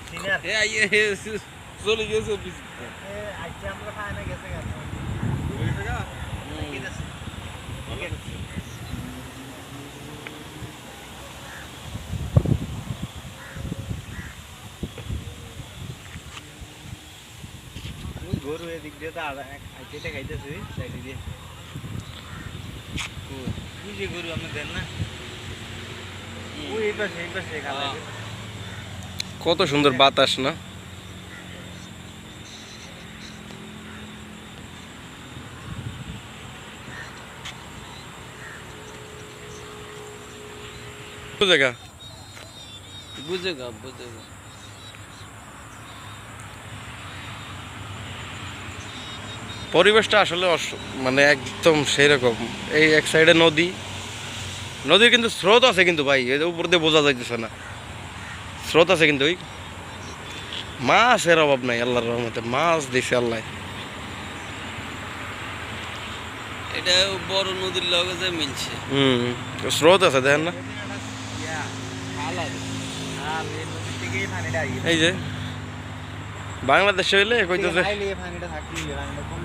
senior চলে গেছে আজকে আমরা খাই না গেছে গা ঠিক আছে ওই গরু এদিক দিয়ে তো আইতে খাইতেছি সাইডে দিয়ে ওই যে গরু আপনি দেন না ওই এই পাশে খালা কত সুন্দর বাতাস না জায়গা বুঝেগা পরিবেশটা আসলে মানে একদম সেই রকম এই এক সাইডে নদী নদীর কিন্তু স্রোত আছে কিন্তু ভাই এর উপর দিয়ে বোঝা যাইতেছে না স্রোত আছে কিন্তু ওই মাছের অভাব নাই আল্লাহর রহমতে মাছ দিছে আল্লাহ এটা বড় নদীর লগে যে মিলছে স্রোত আছে দেখেন না এই যে বাংলাদেশে হইলে কইতেছে পানিটা থাকলে পানিটা কম